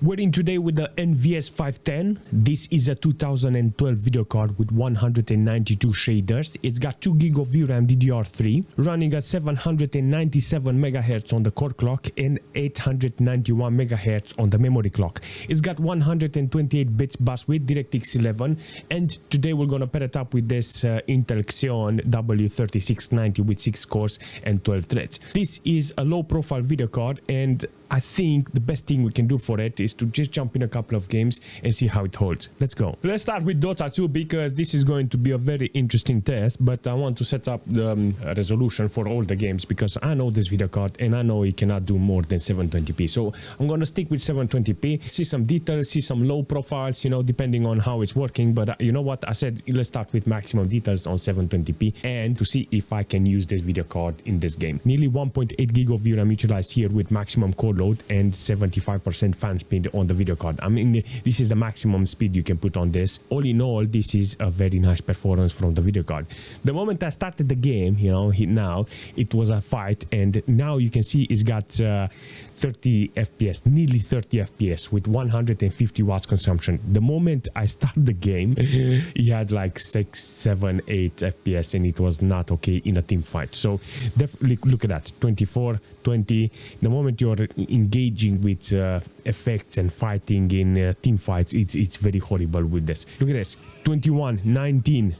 We're in today with the NVS 510. This is a 2012 video card with 192 shaders. It's got 2 GB of VRAM DDR3, running at 797 MHz on the core clock and 891 MHz on the memory clock. It's got 128 bits bus width, DirectX 11, and today we're gonna pair it up with this Intel Xeon W3690 with 6 cores and 12 threads. This is a low profile video card, and I think the best thing we can do for it is to just jump in a couple of games and see how it holds. Let's go. Let's start with Dota 2 because this is going to be a very interesting test, but I want to set up the resolution for all the games because I know this video card and I know it cannot do more than 720p. So I'm going to stick with 720p, see some details, see some low profiles, you know, depending on how it's working. But you know what? I said, let's start with maximum details on 720p and to see if I can use this video card in this game. Nearly 1.8 GB of VRAM utilized here with maximum core load and 75% fan speed on the video card. I mean, this is the maximum speed you can put on this. All in all, this is a very nice performance from the video card. The moment I started the game, you know, now it was a fight, and now you can see it's got 30 FPS, nearly 30 FPS with 150 watts consumption. The moment I started the game, he had like 6, 7, 8 FPS, and it was not okay in a team fight. So definitely look at that, 24, 20. The moment you're engaging with effects and fighting in team fights, it's very horrible with this. Look at this, 21, 19.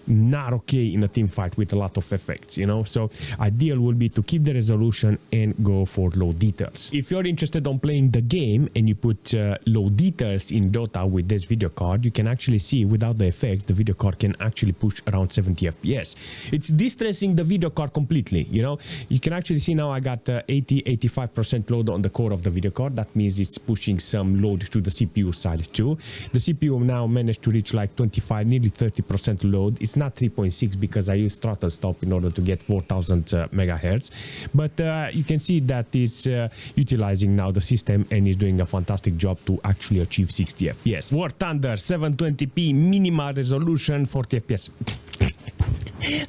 Not okay in a team fight with a lot of effects, you know. So ideal will be to keep the resolution and go for low details. If you're interested on playing the game and you put low details in Dota with this video card, you can actually see without the effects the video card can actually push around 70 FPS. It's distressing the video card completely, you know. You can actually see now I got 80-85% load on the core of the video card. That means it's pushing some load to the CPU side too. The CPU now managed to reach like 25, nearly 30% load. It's not 3.6 because I use throttle stop in order to get 4000 megahertz, but you can see that it's utilizing now the system and is doing a fantastic job to actually achieve 60 FPS. War Thunder 720p minimal resolution, 40 FPS.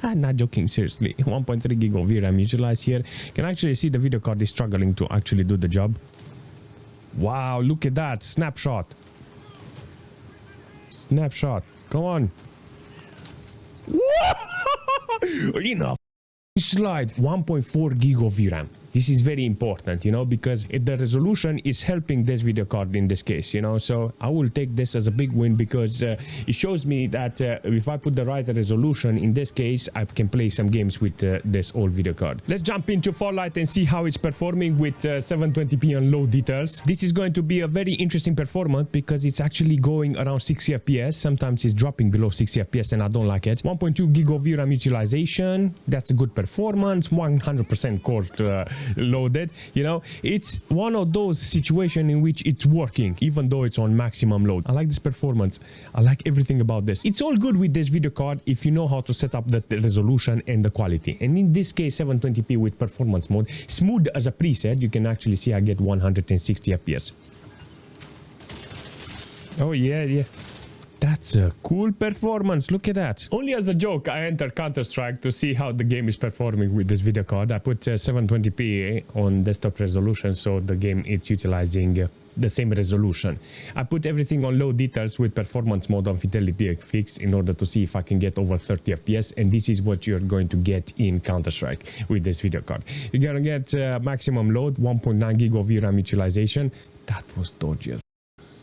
I'm not joking, seriously. 1.3 GB of VRAM utilized here. You can actually see the video card is struggling to actually do the job. Wow, look at that snapshot. Snapshot, come on. Enough slide. 1.4 GB of VRAM. This is very important, you know, because the resolution is helping this video card in this case, you know. So I will take this as a big win because it shows me that if I put the right resolution in this case, I can play some games with this old video card. Let's jump into Farlight and see how it's performing with 720p on low details. This is going to be a very interesting performance because it's actually going around 60 FPS. Sometimes it's dropping below 60 FPS and I don't like it. 1.2 GB of VRAM utilization. That's a good performance. 100% core loaded, you know. It's one of those situations in which it's working even though it's on maximum load. I like this performance. I like everything about this. It's all good with this video card if you know how to set up the resolution and the quality, and in this case 720p with performance mode, smooth as a preset, you can actually see I get 160 FPS. Oh yeah. That's a cool performance. Look at that. Only as a joke, I entered Counter-Strike to see how the game is performing with this video card. I put 720p on desktop resolution, so the game is utilizing the same resolution. I put everything on low details with performance mode on Fidelity Fix in order to see if I can get over 30 FPS, and this is what you're going to get in Counter-Strike with this video card. You're gonna get maximum load, 1.9 GB of VRAM utilization. That was dodgy.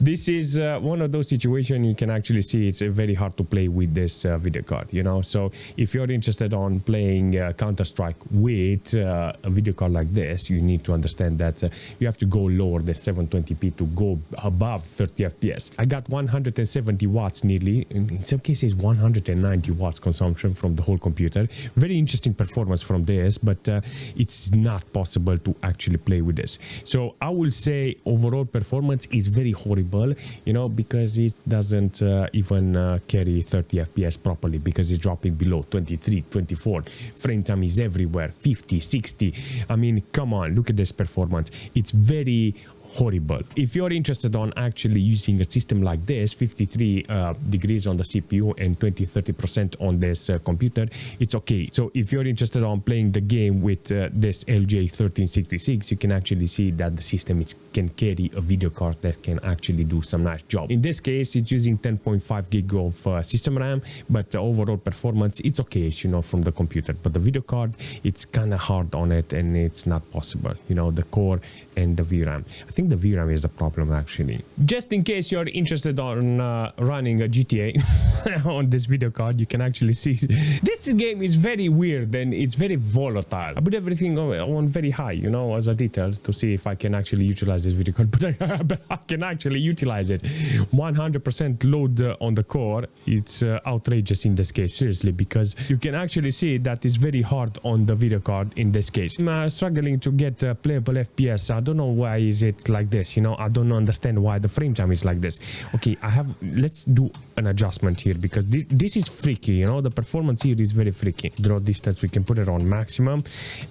This is one of those situations you can actually see it's very hard to play with this video card, you know. So if you're interested on playing Counter-Strike with a video card like this, you need to understand that you have to go lower the 720p to go above 30 FPS. I got 170 watts nearly, in some cases 190 watts consumption from the whole computer. Very interesting performance from this, but it's not possible to actually play with this. So I will say overall performance is very horrible, you know, because it doesn't even carry 30 FPS properly because it's dropping below 23, 24. Frame time is everywhere, 50, 60. I mean, come on, look at this performance. It's very horrible. If you're interested on actually using a system like this, 53 degrees on the CPU and 20-30% on this computer, it's okay. So if you're interested on playing the game with this LJ1366, you can actually see that the system can carry a video card that can actually do some nice job. In this case, it's using 10.5 gig of system RAM, but the overall performance, it's okay, you know, from the computer. But the video card, it's kind of hard on it, and it's not possible, you know, the core and the VRAM. I think the VRAM is a problem actually. Just in case you're interested on running a GTA on this video card, you can actually see this game is very weird and it's very volatile. I put everything on very high, you know, as a detail to see if I can actually utilize this video card, but I can actually utilize it. 100% load on the core. It's outrageous in this case, seriously, because you can actually see that it's very hard on the video card in this case. I'm struggling to get playable FPS. I don't know why is it like this, you know. I don't understand why the frame time is like this. Okay, let's do an adjustment here, because this is freaky, you know. The performance here is very freaky. Draw distance, we can put it on maximum,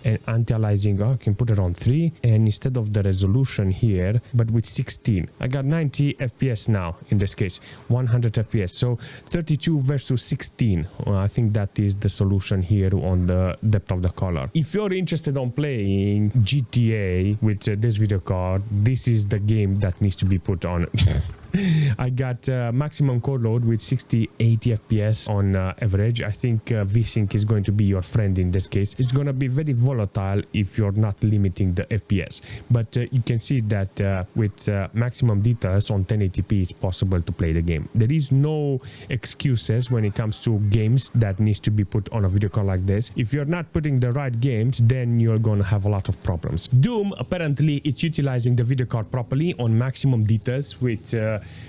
and anti-aliasing, I can put it on 3, and instead of the resolution here, but with 16, I got 90 FPS now in this case, 100 FPS. So 32 versus 16. I think that is the solution here on the depth of the color. If you're interested on playing GTA with this video card, this is the game that needs to be put on. I got maximum core load with 60-80 FPS on average. I think VSync is going to be your friend in this case. It's going to be very volatile if you're not limiting the FPS, but you can see that with maximum details on 1080p it's possible to play the game. There is no excuses when it comes to games that needs to be put on a video card like this. If you're not putting the right games, then you're going to have a lot of problems. Doom, apparently it's utilizing the video card properly on maximum details with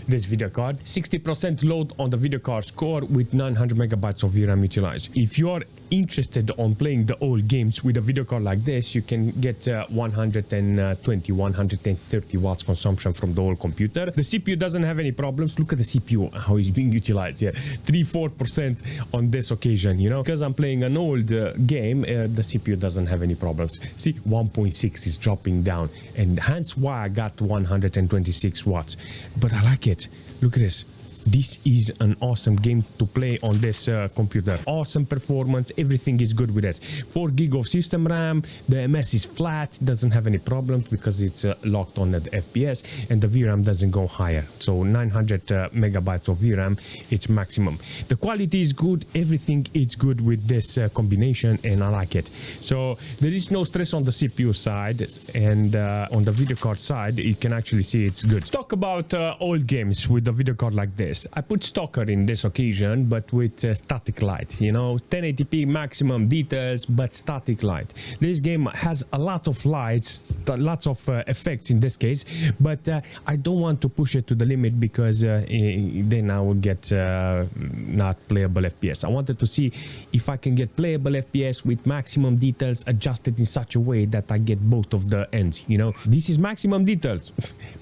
this video card. 60% load on the video card's core with 900 megabytes of VRAM utilized. If you are interested on playing the old games with a video card like this, you can get 120-130 watts consumption from the whole computer. The CPU doesn't have any problems. Look at the CPU, how it's being utilized here. 3-4% on this occasion, you know, because I'm playing an old game, the CPU doesn't have any problems. See, 1.6 is dropping down, and hence why I got 126 watts. But I like it. Look at this. This is an awesome game to play on this computer. Awesome performance, everything is good with this. 4 gig of system RAM, the MS is flat, doesn't have any problems because it's locked on at FPS, and the VRAM doesn't go higher. So 900 megabytes of VRAM, it's maximum. The quality is good, everything is good with this combination, and I like it. So there is no stress on the CPU side, and on the video card side, you can actually see it's good. Let's talk about old games with the video card like this. I put S.T.A.L.K.E.R in this occasion, but with static light, you know, 1080p maximum details, but static light. This game has a lot of lights, lots of effects in this case, but I don't want to push it to the limit, because then I will get not playable FPS. I wanted to see if I can get playable FPS with maximum details adjusted in such a way that I get both of the ends, you know. This is maximum details,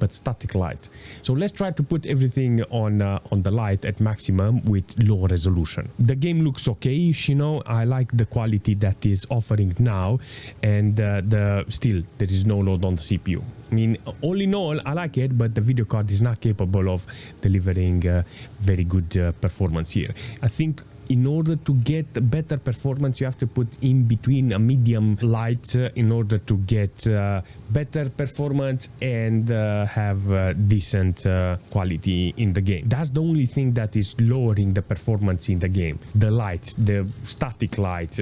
but static light. So let's try to put everything on the light at maximum with low resolution. The game looks okay-ish, you know. I like the quality that is offering now, and still there is no load on the CPU. I mean, all in all, I like it, but the video card is not capable of delivering very good performance here. I think in order to get better performance, you have to put in between a medium light in order to get better performance and have decent quality in the game. That's the only thing that is lowering the performance in the game. The light, the static light,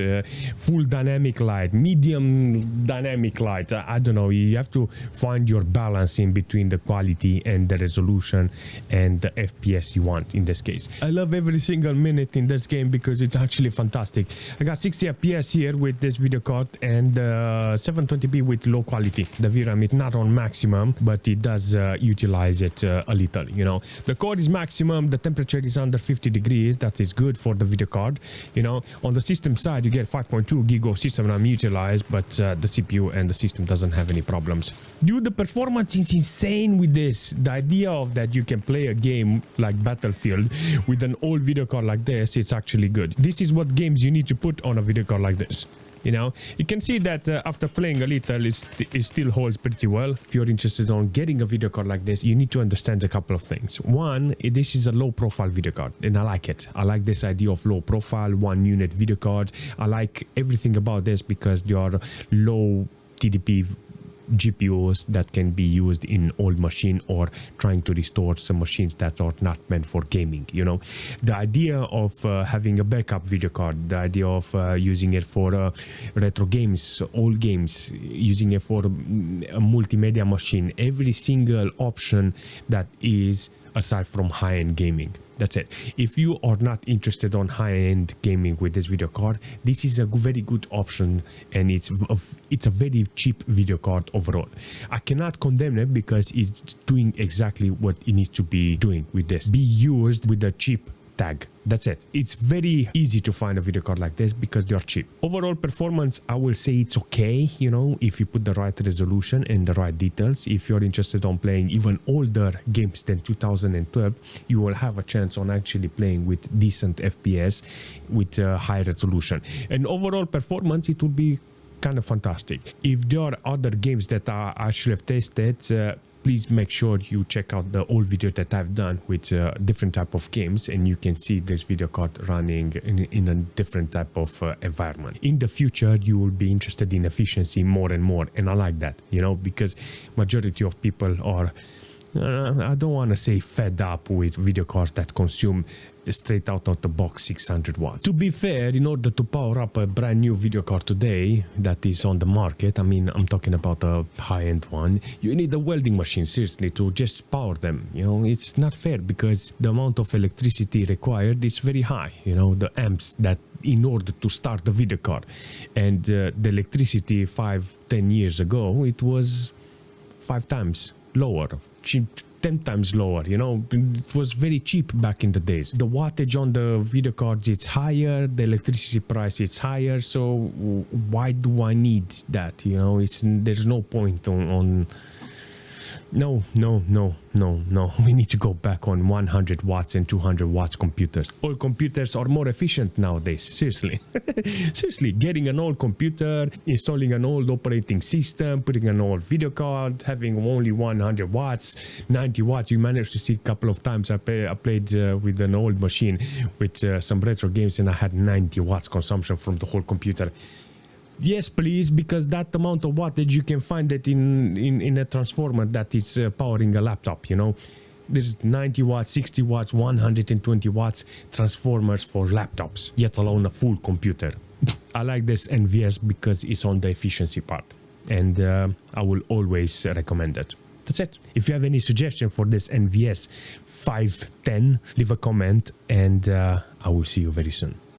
full dynamic light, medium dynamic light. I don't know, you have to find your balance in between the quality and the resolution and the FPS you want in this case. I love every single minute in this game because it's actually fantastic. I got 60 FPS here with this video card, and 720p with low quality. The VRAM is not on maximum, but it does utilize it a little, you know. The core is maximum, the temperature is under 50 degrees. That is good for the video card, you know. On the system side, you get 5.2 gig of system RAM utilized, but the CPU and the system doesn't have any problems. Dude, the performance is insane with this. The idea of that you can play a game like Battlefield with an old video card like this, it's actually good. This is what games you need to put on a video card like this. You know, you can see that after playing a little, it still holds pretty well. If you're interested on getting a video card like this, you need to understand a couple of things. One, this is a low profile video card, and I like it. I like this idea of low profile, 1 unit video card. I like everything about this because they are low TDP GPUs that can be used in old machine or trying to restore some machines that are not meant for gaming. You know, the idea of having a backup video card, the idea of using it for retro games, old games, using it for a multimedia machine, every single option that is aside from high-end gaming. That's it. If you are not interested on high-end gaming with this video card, this is a very good option, and it's a very cheap video card overall. I cannot condemn it because it's doing exactly what it needs to be doing with this. Be used with a cheap tag. That's it. It's very easy to find a video card like this because they're cheap. Overall performance, I will say it's okay, you know, if you put the right resolution and the right details. If you're interested on playing even older games than 2012, you will have a chance on actually playing with decent FPS with high resolution. And overall performance, it will be kind of fantastic. If there are other games that I should have tested, please make sure you check out the old video that I've done with different type of games, and you can see this video card running in a different type of environment. In the future, you will be interested in efficiency more and more, and I like that, you know, because majority of people are, I don't want to say fed up with video cards that consume straight out of the box 600 watts. To be fair, in order to power up a brand new video card today that is on the market, I mean, I'm talking about a high-end one, you need a welding machine, seriously, to just power them. You know, it's not fair because the amount of electricity required is very high, you know, the amps that in order to start the video card. And the electricity 5-10 years ago, it was 5 times lower, 10 times lower, you know. It was very cheap back in the days. The wattage on the video cards, it's higher, the electricity price is higher, so why do I need that, you know? There's no point on no, we need to go back on 100 watts and 200 watts computers. All computers are more efficient nowadays, seriously. Seriously, getting an old computer, installing an old operating system, putting an old video card, having only 100 watts, 90 watts. You managed to see a couple of times I played with an old machine with some retro games, and I had 90 watts consumption from the whole computer. Yes, please, because that amount of wattage, you can find it in a transformer that is powering a laptop, you know. There's 90 watts, 60 watts, 120 watts transformers for laptops, yet alone a full computer. I like this NVS because it's on the efficiency part, and I will always recommend it. That's it. If you have any suggestion for this NVS 510, leave a comment, and I will see you very soon.